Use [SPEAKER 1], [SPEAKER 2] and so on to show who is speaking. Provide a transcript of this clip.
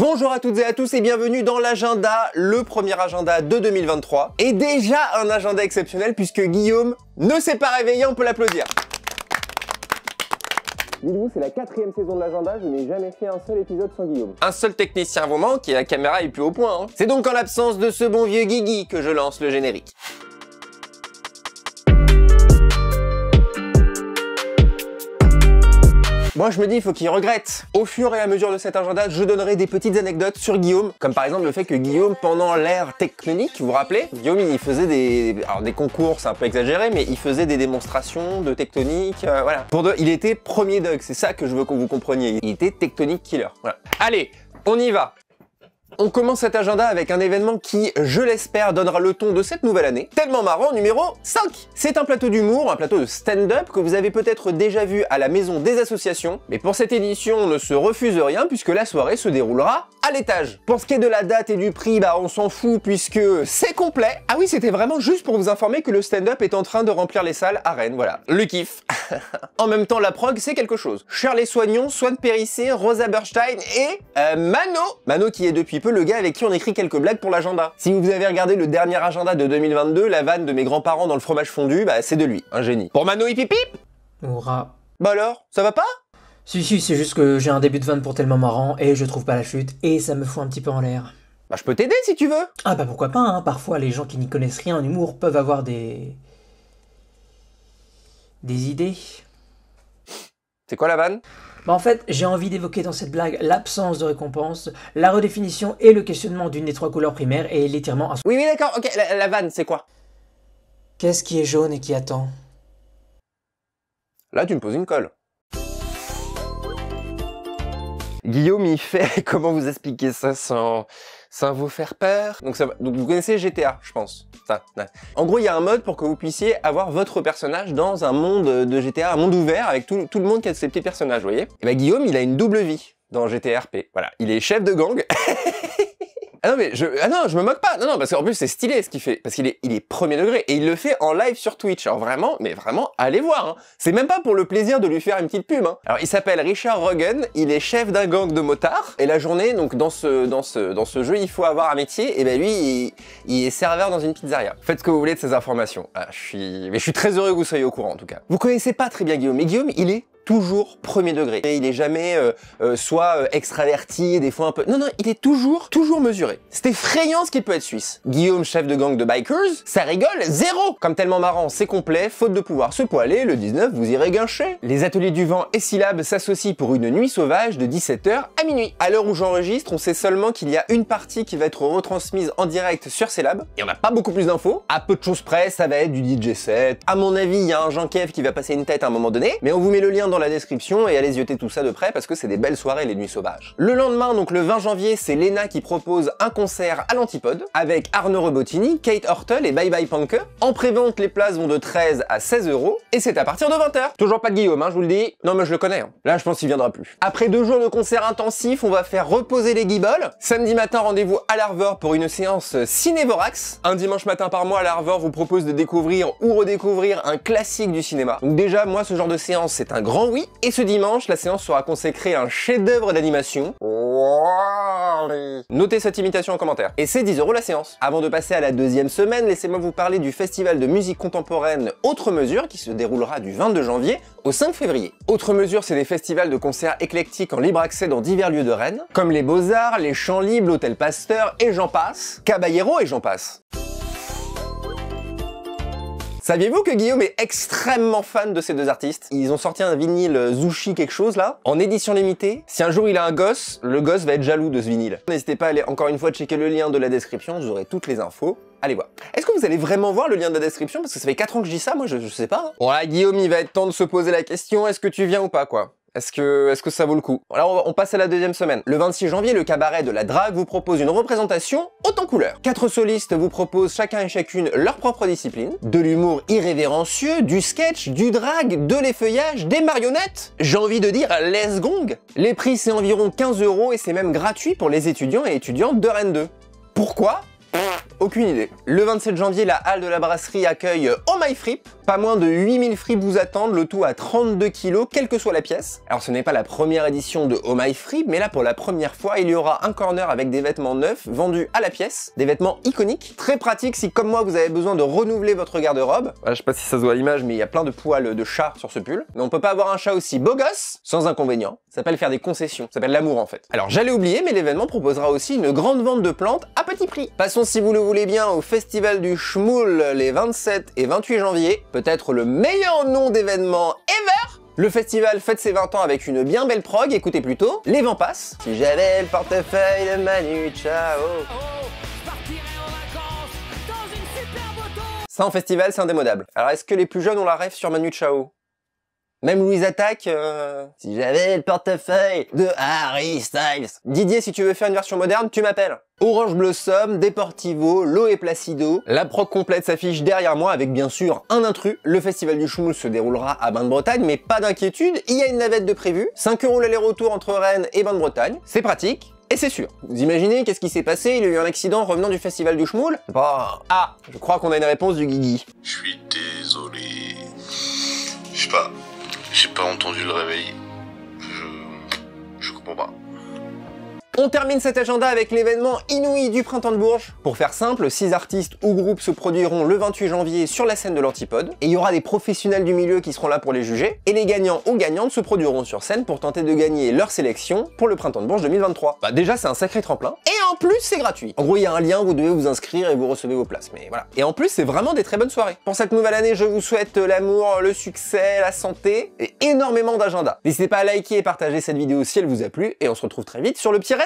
[SPEAKER 1] Bonjour à toutes et à tous et bienvenue dans l'agenda, le premier agenda de 2023. Et déjà un agenda exceptionnel puisque Guillaume ne s'est pas réveillé, on peut l'applaudir. Dites-vous, c'est la 4e saison de l'agenda, je n'ai jamais fait un seul épisode sans Guillaume. Un seul technicien vous manque et la caméra est plus au point. Hein. C'est donc en l'absence de ce bon vieux Guigui que je lance le générique. Moi je me dis, il faut qu'il regrette. Au fur et à mesure de cet agenda, je donnerai des petites anecdotes sur Guillaume, comme par exemple le fait que Guillaume, pendant l'ère tectonique, vous vous rappelez, Guillaume il faisait des concours, c'est un peu exagéré, mais il faisait des démonstrations de tectonique, voilà. Il était premier Doug, c'est ça que je veux que vous compreniez. Il était tectonique killer, voilà. Allez, on y va. On commence cet agenda avec un événement qui, je l'espère, donnera le ton de cette nouvelle année. Tellement marrant, numéro 5. C'est un plateau d'humour, un plateau de stand-up que vous avez peut-être déjà vu à la Maison des Associations. Mais pour cette édition, on ne se refuse rien puisque la soirée se déroulera à l'étage. Pour ce qui est de la date et du prix, on s'en fout puisque c'est complet. Ah oui, c'était vraiment juste pour vous informer que le stand-up est en train de remplir les salles à Rennes, voilà. Le kiff. En même temps, la prog, c'est quelque chose. Shirley Soignon, Swan Périssé, Rosa Berstein et Mano. Mano qui est depuis peu le gars avec qui on écrit quelques blagues pour l'agenda. Si vous avez regardé le dernier agenda de 2022, la vanne de mes grands-parents dans le fromage fondu, c'est de lui, un génie. Pour Mano hip hip hip.
[SPEAKER 2] Hurrah.
[SPEAKER 1] Bah alors, ça va pas?
[SPEAKER 2] Si, c'est juste que j'ai un début de vanne pour tellement marrant et je trouve pas la chute et ça me fout un petit peu en l'air.
[SPEAKER 1] Bah je peux t'aider si tu veux.
[SPEAKER 2] Ah bah pourquoi pas, hein. Parfois les gens qui n'y connaissent rien en humour peuvent avoir des idées.
[SPEAKER 1] C'est quoi la vanne?
[SPEAKER 2] Bah en fait, j'ai envie d'évoquer dans cette blague l'absence de récompense, la redéfinition et le questionnement d'une des trois couleurs primaires et l'étirement à...
[SPEAKER 1] Oui d'accord, ok, la vanne c'est quoi?
[SPEAKER 2] Qu'est-ce qui est jaune et qui attend?
[SPEAKER 1] Là tu me poses une colle. Guillaume il fait, comment vous expliquer ça sans vous faire peur? Donc vous connaissez GTA, je pense. Ça, ouais. En gros, il y a un mode pour que vous puissiez avoir votre personnage dans un monde de GTA, un monde ouvert avec tout le monde qui a ses petits personnages, vous voyez? Et Guillaume, il a une double vie dans GTA RP. Voilà, il est chef de gang. Ah non mais je me moque pas. Non parce qu'en plus c'est stylé ce qu'il fait parce qu'il est premier degré et il le fait en live sur Twitch. Alors vraiment, mais vraiment allez voir hein. C'est même pas pour le plaisir de lui faire une petite pub hein. Alors il s'appelle Richard Rogan, il est chef d'un gang de motards et la journée donc dans ce jeu, il faut avoir un métier et lui il est serveur dans une pizzeria. Faites ce que vous voulez de ces informations. Ah, je suis très heureux que vous soyez au courant en tout cas. Vous connaissez pas très bien Guillaume, mais Guillaume, il est toujours premier degré. Et il est jamais soit extraverti, des fois un peu... Non, il est toujours mesuré. C'est effrayant ce qu'il peut être suisse. Guillaume, chef de gang de bikers, ça rigole, zéro. Comme tellement marrant, c'est complet, faute de pouvoir se poiler, le 19, vous irez guincher. Les ateliers du vent et syllabes s'associent pour une nuit sauvage de 17h à minuit. À l'heure où j'enregistre, on sait seulement qu'il y a une partie qui va être retransmise en direct sur syllabes. Il n'y en a pas beaucoup plus d'infos. À peu de choses près, ça va être du DJ set. À mon avis, il y a un Jean Kev qui va passer une tête à un moment donné, mais on vous met le lien dans la description et allez zioter tout ça de près parce que c'est des belles soirées les nuits sauvages. Le lendemain, donc le 20 janvier, c'est Lena qui propose un concert à l'Antipode avec Arnaud Rebottini, Kate Hortel et Bye Bye Panke. En prévente, les places vont de 13 à 16 € et c'est à partir de 20h. Toujours pas de Guillaume, hein, je vous le dis. Non mais je le connais. Hein. Là, je pense qu'il viendra plus. Après 2 jours de concert intensif, on va faire reposer les guibolles. Samedi matin, rendez-vous à l'Arvor pour une séance Cinévorax. Un dimanche matin par mois, à l'Arvor vous propose de découvrir ou redécouvrir un classique du cinéma. Donc déjà, moi, ce genre de séance, c'est un grand oui. Et ce dimanche, la séance sera consacrée à un chef-d'œuvre d'animation. Notez cette imitation en commentaire. Et c'est 10 € la séance. Avant de passer à la deuxième semaine, laissez-moi vous parler du festival de musique contemporaine Autre Mesure qui se déroulera du 22 janvier au 5 février. Autre Mesure, c'est des festivals de concerts éclectiques en libre accès dans divers lieux de Rennes, comme les Beaux-Arts, les Champs Libres, l'Hôtel Pasteur et j'en passe. Caballero et j'en passe. Saviez-vous que Guillaume est extrêmement fan de ces deux artistes? Ils ont sorti un vinyle Zushi quelque chose là, en édition limitée. Si un jour il a un gosse, le gosse va être jaloux de ce vinyle. N'hésitez pas à aller encore une fois checker le lien de la description, vous aurez toutes les infos. Allez voir. Est-ce que vous allez vraiment voir le lien de la description? Parce que ça fait 4 ans que je dis ça, moi je sais pas. Hein. Bon là Guillaume, il va être temps de se poser la question, est-ce que tu viens ou pas quoi? Est-ce que ça vaut le coup? Alors on passe à la deuxième semaine. Le 26 janvier, le cabaret de la drague vous propose une représentation haute en couleurs. 4 solistes vous proposent chacun et chacune leur propre discipline. De l'humour irrévérencieux, du sketch, du drag, de l'effeuillage, des marionnettes. J'ai envie de dire les gong. Les prix c'est environ 15 € et c'est même gratuit pour les étudiants et étudiantes de Rennes 2. Pourquoi? Aucune idée. Le 27 janvier, la halle de la brasserie accueille Oh My Fripe. Pas moins de 8000 fripes vous attendent, le tout à 32 kg, quelle que soit la pièce. Alors ce n'est pas la première édition de Oh My Fripe, mais là pour la première fois, il y aura un corner avec des vêtements neufs vendus à la pièce, des vêtements iconiques, très pratiques si comme moi vous avez besoin de renouveler votre garde-robe. Je sais pas si ça se voit à l'image, mais il y a plein de poils de chat sur ce pull. Mais on peut pas avoir un chat aussi beau gosse, sans inconvénient. Ça s'appelle faire des concessions, ça s'appelle l'amour en fait. Alors j'allais oublier, mais l'événement proposera aussi une grande vente de plantes à petit prix. Passons si vous le voulez bien au Festival du Schmoul les 27 et 28 janvier. Peut-être le meilleur nom d'événement ever. Le festival fête ses 20 ans avec une bien belle prog, écoutez plutôt, les vents passent. Si j'avais le portefeuille de Manu Chao. Ça en festival, c'est indémodable. Alors est-ce que les plus jeunes ont la rêve sur Manu Chao? Même Louise Attaque, si j'avais le portefeuille de Harry Styles. Didier, si tu veux faire une version moderne, tu m'appelles. Orange Blossom, Deportivo, Loé Placido. La prog complète s'affiche derrière moi avec bien sûr un intrus. Le festival du Schmoul se déroulera à Bain-de-Bretagne, mais pas d'inquiétude, il y a une navette de prévu. 5 € l'aller-retour entre Rennes et Bain-de-Bretagne. C'est pratique. Et c'est sûr. Vous imaginez qu'est-ce qui s'est passé? Il y a eu un accident revenant du festival du Schmoul? Bah, ah, je crois qu'on a une réponse du Guigui.
[SPEAKER 3] Je suis désolé. Je sais pas. J'ai pas entendu le réveil. Je comprends pas.
[SPEAKER 1] On termine cet agenda avec l'événement inouï du Printemps de Bourges. Pour faire simple, 6 artistes ou groupes se produiront le 28 janvier sur la scène de l'Antipode, et il y aura des professionnels du milieu qui seront là pour les juger, et les gagnants ou gagnantes se produiront sur scène pour tenter de gagner leur sélection pour le Printemps de Bourges 2023. Bah déjà c'est un sacré tremplin, et en plus c'est gratuit. En gros il y a un lien, vous devez vous inscrire et vous recevez vos places, mais voilà. Et en plus c'est vraiment des très bonnes soirées. Pour cette nouvelle année, je vous souhaite l'amour, le succès, la santé, et énormément d'agenda. N'hésitez pas à liker et partager cette vidéo si elle vous a plu, et on se retrouve très vite sur le petit Rénal.